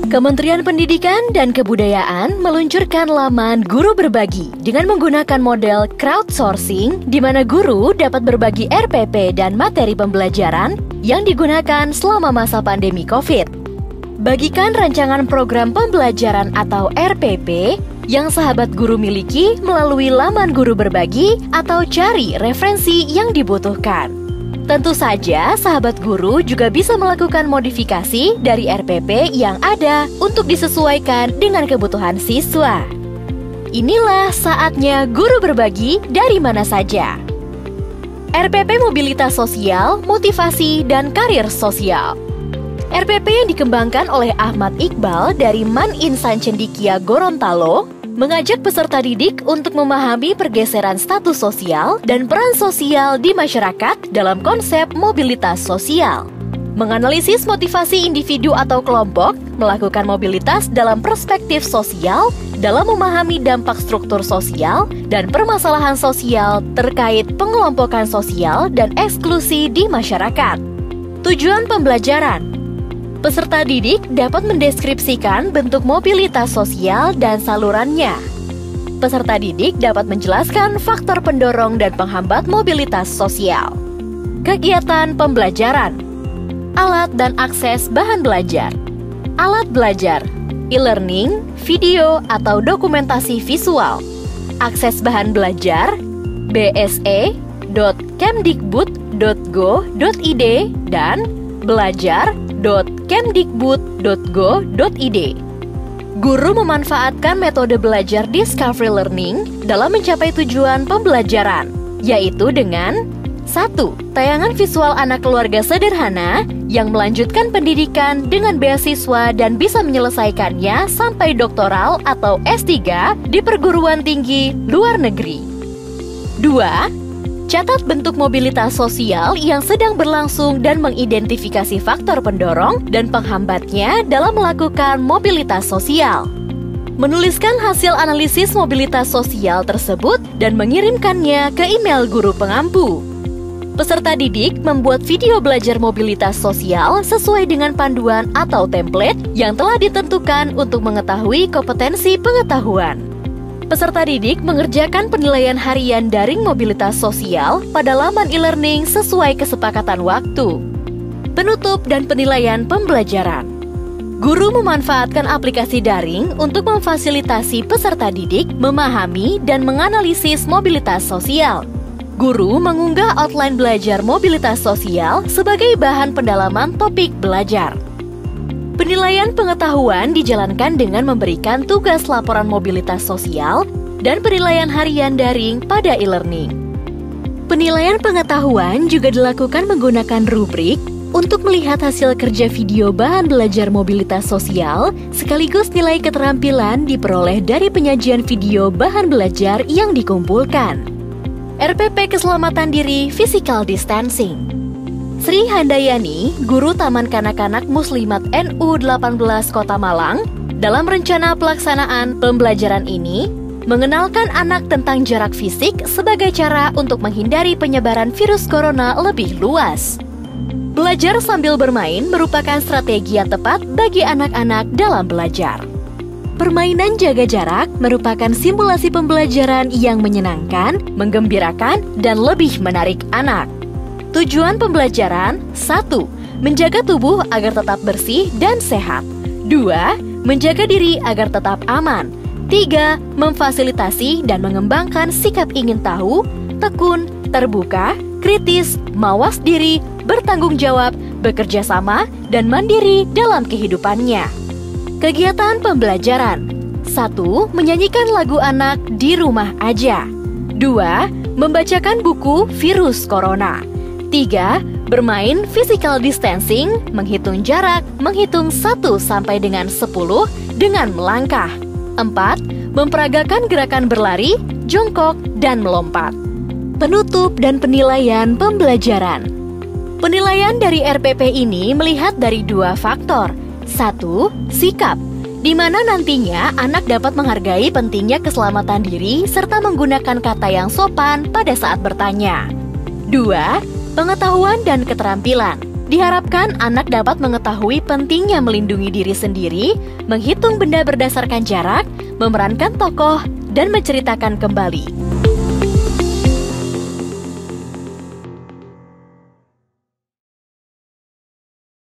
Kementerian Pendidikan dan Kebudayaan meluncurkan laman Guru Berbagi dengan menggunakan model crowdsourcing di mana guru dapat berbagi RPP dan materi pembelajaran yang digunakan selama masa pandemi COVID. Bagikan rancangan program pembelajaran atau RPP yang sahabat guru miliki melalui laman Guru Berbagi atau cari referensi yang dibutuhkan. Tentu saja, sahabat guru juga bisa melakukan modifikasi dari RPP yang ada untuk disesuaikan dengan kebutuhan siswa. Inilah saatnya guru berbagi dari mana saja. RPP Mobilitas Sosial, Motivasi, dan Karir Sosial. RPP yang dikembangkan oleh Ahmad Iqbal dari Man Insan Cendikia Gorontalo mengajak peserta didik untuk memahami pergeseran status sosial dan peran sosial di masyarakat dalam konsep mobilitas sosial. Menganalisis motivasi individu atau kelompok, melakukan mobilitas dalam perspektif sosial, dalam memahami dampak struktur sosial dan permasalahan sosial terkait pengelompokan sosial dan eksklusi di masyarakat. Tujuan pembelajaran. Peserta didik dapat mendeskripsikan bentuk mobilitas sosial dan salurannya. Peserta didik dapat menjelaskan faktor pendorong dan penghambat mobilitas sosial. Kegiatan pembelajaran. Alat dan akses bahan belajar. Alat belajar, e-learning, video atau dokumentasi visual. Akses bahan belajar, bse.kemdikbud.go.id dan belajar.kemdikbud.go.id. Guru memanfaatkan metode belajar discovery learning dalam mencapai tujuan pembelajaran, yaitu dengan 1. Tayangan visual anak keluarga sederhana yang melanjutkan pendidikan dengan beasiswa dan bisa menyelesaikannya sampai doktoral atau S3 di perguruan tinggi luar negeri. 2. Catat bentuk mobilitas sosial yang sedang berlangsung dan mengidentifikasi faktor pendorong dan penghambatnya dalam melakukan mobilitas sosial. Menuliskan hasil analisis mobilitas sosial tersebut dan mengirimkannya ke email guru pengampu. Peserta didik membuat video belajar mobilitas sosial sesuai dengan panduan atau template yang telah ditentukan untuk mengetahui kompetensi pengetahuan. Peserta didik mengerjakan penilaian harian daring mobilitas sosial pada laman e-learning sesuai kesepakatan waktu. Penutup dan penilaian pembelajaran. Guru memanfaatkan aplikasi daring untuk memfasilitasi peserta didik memahami dan menganalisis mobilitas sosial. Guru mengunggah outline belajar mobilitas sosial sebagai bahan pendalaman topik belajar. Penilaian pengetahuan dijalankan dengan memberikan tugas laporan mobilitas sosial dan penilaian harian daring pada e-learning. Penilaian pengetahuan juga dilakukan menggunakan rubrik untuk melihat hasil kerja video bahan belajar mobilitas sosial sekaligus nilai keterampilan diperoleh dari penyajian video bahan belajar yang dikumpulkan. RPP Keselamatan Diri Physical Distancing. Sri Handayani, guru Taman Kanak-Kanak Muslimat NU 18 Kota Malang, dalam rencana pelaksanaan pembelajaran ini, mengenalkan anak tentang jarak fisik sebagai cara untuk menghindari penyebaran virus corona lebih luas. Belajar sambil bermain merupakan strategi yang tepat bagi anak-anak dalam belajar. Permainan jaga jarak merupakan simulasi pembelajaran yang menyenangkan, menggembirakan, dan lebih menarik anak. Tujuan pembelajaran: 1. Menjaga tubuh agar tetap bersih dan sehat. 2. Menjaga diri agar tetap aman. 3. Memfasilitasi dan mengembangkan sikap ingin tahu, tekun, terbuka, kritis, mawas diri, bertanggung jawab, bekerja sama, dan mandiri dalam kehidupannya. Kegiatan pembelajaran: 1. Menyanyikan lagu anak di rumah aja. 2. Membacakan buku Virus Corona. 3. Bermain physical distancing, menghitung jarak, menghitung 1 sampai dengan 10 dengan melangkah. 4. Memperagakan gerakan berlari, jongkok, dan melompat. Penutup dan penilaian pembelajaran. Penilaian dari RPP ini melihat dari 2 faktor. 1. Sikap, di mana nantinya anak dapat menghargai pentingnya keselamatan diri serta menggunakan kata yang sopan pada saat bertanya. 2. Pengetahuan dan keterampilan. Diharapkan anak dapat mengetahui pentingnya melindungi diri sendiri, menghitung benda berdasarkan jarak, memerankan tokoh, dan menceritakan kembali.